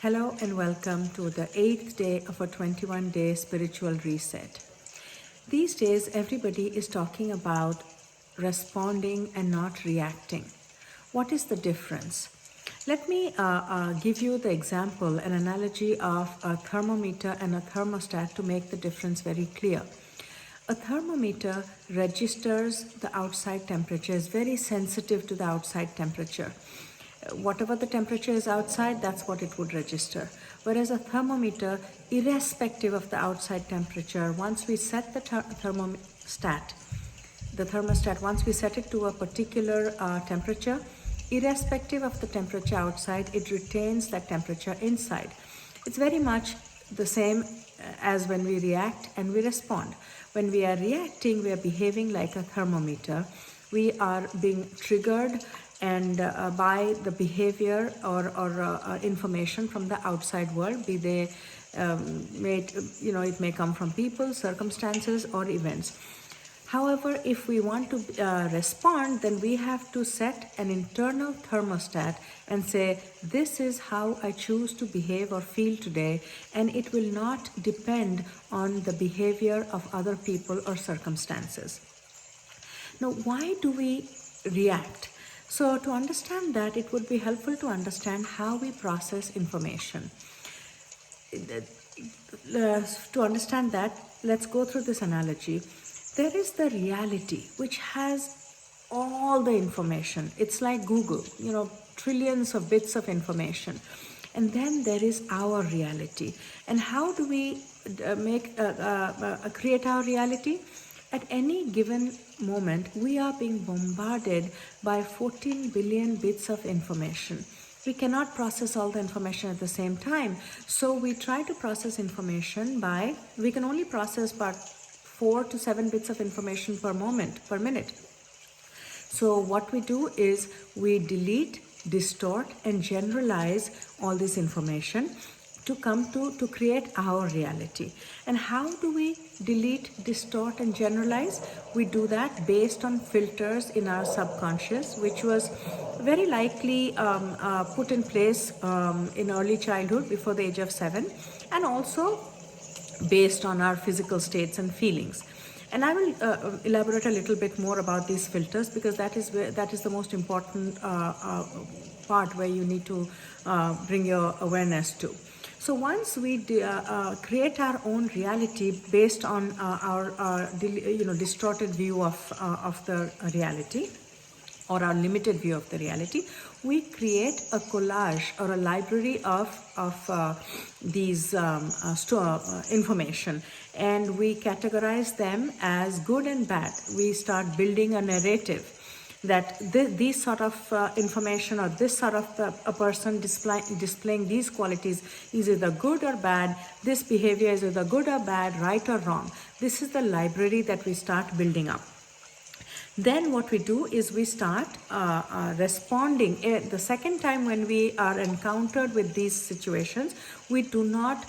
Hello and welcome to the 8th day of a 21-day spiritual reset. These days, everybody is talking about responding and not reacting. What is the difference? Let me give you the example, an analogy of a thermometer and a thermostat to make the difference very clear. A thermometer registers the outside temperature, is very sensitive to the outside temperature. Whatever the temperature is outside, that's what it would register. Whereas a thermometer, irrespective of the outside temperature, once we set the thermostat, once we set it to a particular temperature, irrespective of the temperature outside, it retains that temperature inside. It's very much the same as when we react and we respond. When we are reacting, we are behaving like a thermometer. We are being triggered and by the behavior or information from the outside world, be they it may come from people, circumstances, or events. However, if we want to respond, then we have to set an internal thermostat and say, this is how I choose to behave or feel today, and it will not depend on the behavior of other people or circumstances. Now, why do we react? So to understand that, it would be helpful to understand how we process information. To understand that, let's go through this analogy. There is the reality, which has all the information. It's like Google, trillions of bits of information. And then there is our reality. And how do we create our reality? At any given moment, we are being bombarded by 14 billion bits of information. We cannot process all the information at the same time. So we try to process information we can only process about 4 to 7 bits of information per minute. So what we do is we delete, distort, and generalize all this information to create our reality. And how do we delete, distort, and generalize? We do that based on filters in our subconscious, which was very likely put in place in early childhood before the age of 7, and also based on our physical states and feelings. And I will elaborate a little bit more about these filters, because that is the most important part where you need to bring your awareness to. So once we create our own reality based on our distorted view of the reality, or our limited view of the reality, we create a collage or a library of these information, and we categorize them as good and bad. We start building a narrative that these sort of information, or this sort of a person displaying these qualities is either good or bad. This behavior is either good or bad, right or wrong. This is the library that we start building up. Then what we do is we start responding. The second time when we are encountered with these situations, we do not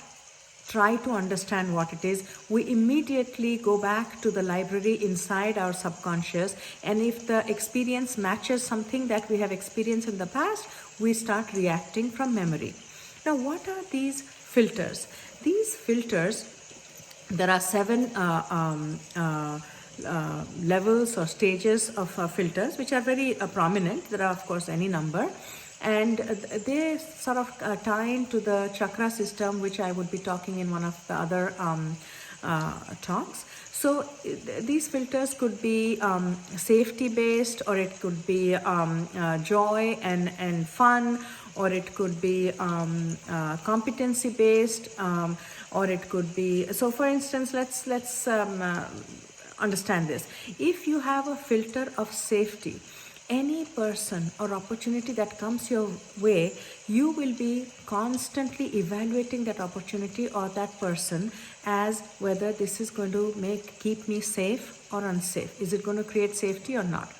try to understand what it is. We immediately go back to the library inside our subconscious, and if the experience matches something that we have experienced in the past, we start reacting from memory. Now, what are these filters? These filters, there are 7 levels or stages of filters, which are very prominent. There are, of course, any number. And they sort of tie into the chakra system, which I would be talking in one of the other talks. So these filters could be safety based, or it could be joy and fun, or it could be competency based, or it could be, so for instance, let's understand this. If you have a filter of safety, any person or opportunity that comes your way, you will be constantly evaluating that opportunity or that person as whether this is going to keep me safe or unsafe. Is it going to create safety or not?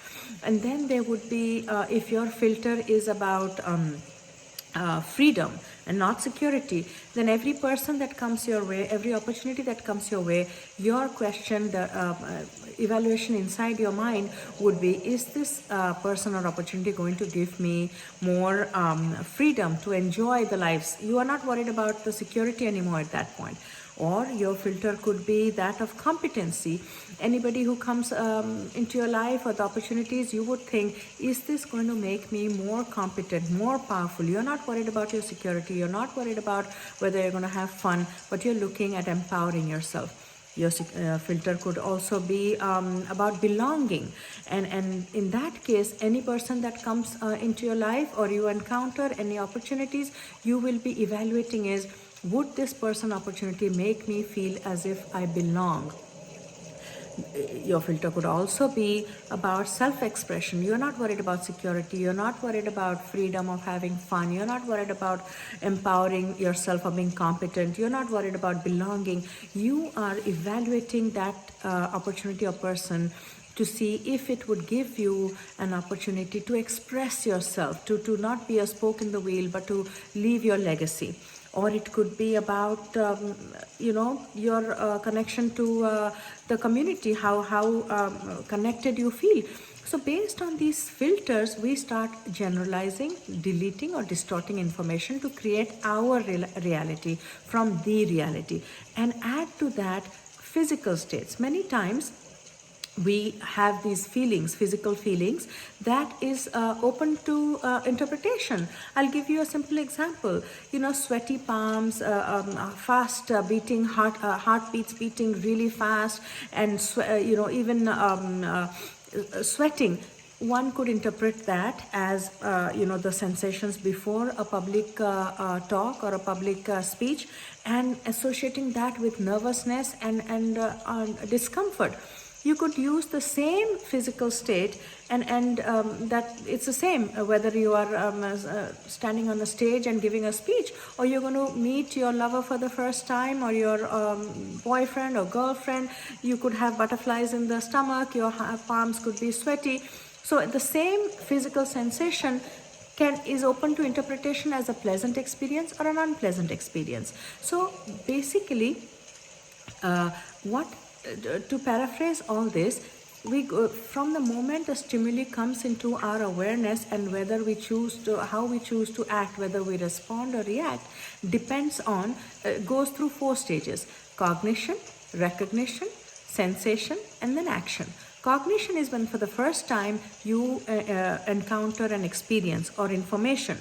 And then there would be, if your filter is about freedom and not security, then every person that comes your way, every opportunity that comes your way, your question, the evaluation inside your mind would be, is this person or opportunity going to give me more freedom to enjoy the lives? You are not worried about the security anymore at that point. Or your filter could be that of competency. Anybody who comes into your life or the opportunities, you would think, is this going to make me more competent, more powerful? You're not worried about your security, you're not worried about whether you're going to have fun, but you're looking at empowering yourself. Your filter could also be about belonging, and in that case, any person that comes into your life or you encounter any opportunities, you will be evaluating is, would this person opportunity make me feel as if I belong? Your filter could also be about self-expression. You're not worried about security, you're not worried about freedom of having fun, you're not worried about empowering yourself or being competent, you're not worried about belonging. You are evaluating that opportunity or person to see if it would give you an opportunity to express yourself, to not be a spoke in the wheel, but to leave your legacy. Or it could be about your connection to the community, how connected you feel. So based on these filters, we start generalizing, deleting or distorting information to create our reality from the reality, and add to that physical states. Many times we have these feelings, physical feelings, that is open to interpretation. I'll give you a simple example. Sweaty palms, fast beating heartbeats beating really fast, and even sweating. One could interpret that as the sensations before a public talk or a public speech, and associating that with nervousness and discomfort. You could use the same physical state, and that it's the same whether you are standing on the stage and giving a speech, or you're going to meet your lover for the first time, or your boyfriend or girlfriend. You could have butterflies in the stomach, your palms could be sweaty. So the same physical sensation is open to interpretation as a pleasant experience or an unpleasant experience. So basically, to paraphrase all this, we go from the moment the stimuli comes into our awareness, and whether we choose to, how we choose to act, whether we respond or react, depends on, goes through 4 stages: cognition, recognition, sensation, and then action. Cognition is when for the first time you encounter an experience or information.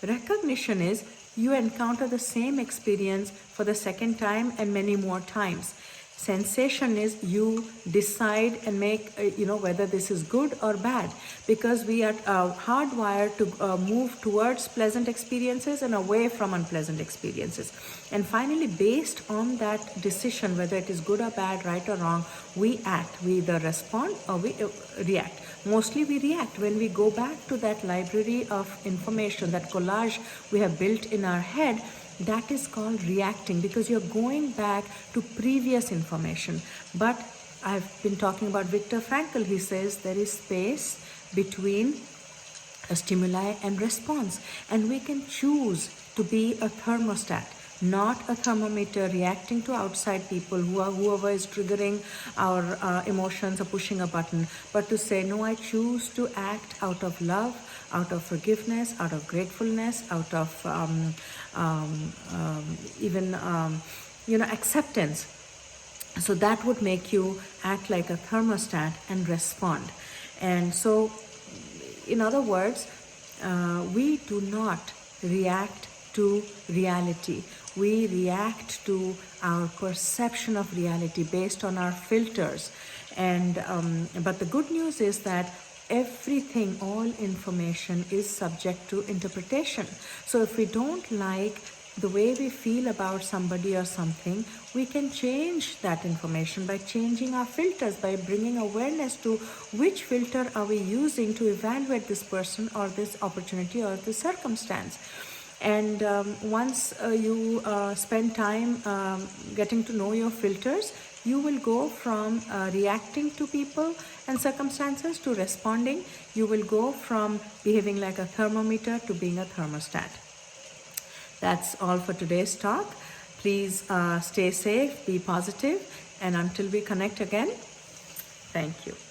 Recognition is you encounter the same experience for the second time and many more times. Sensation is you decide and make whether this is good or bad, because we are hardwired to move towards pleasant experiences and away from unpleasant experiences. And finally, based on that decision, whether it is good or bad, right or wrong, we act. We either respond or we react. Mostly we react when we go back to that library of information, that collage we have built in our head. That is called reacting, because you're going back to previous information. But I've been talking about Viktor Frankl. He says there is space between a stimuli and response, and we can choose to be a thermostat, not a thermometer reacting to outside people, whoever is triggering our emotions or pushing a button, but to say, no, I choose to act out of love, out of forgiveness, out of gratefulness, out of acceptance. So that would make you act like a thermostat and respond. And so, in other words, we do not react to reality. We react to our perception of reality based on our filters. And but the good news is that everything, all information is subject to interpretation. So if we don't like the way we feel about somebody or something, we can change that information by changing our filters, by bringing awareness to which filter are we using to evaluate this person or this opportunity or this circumstance. And once you spend time getting to know your filters, you will go from reacting to people and circumstances to responding. You will go from behaving like a thermometer to being a thermostat. That's all for today's talk. Please stay safe, be positive, and until we connect again, thank you.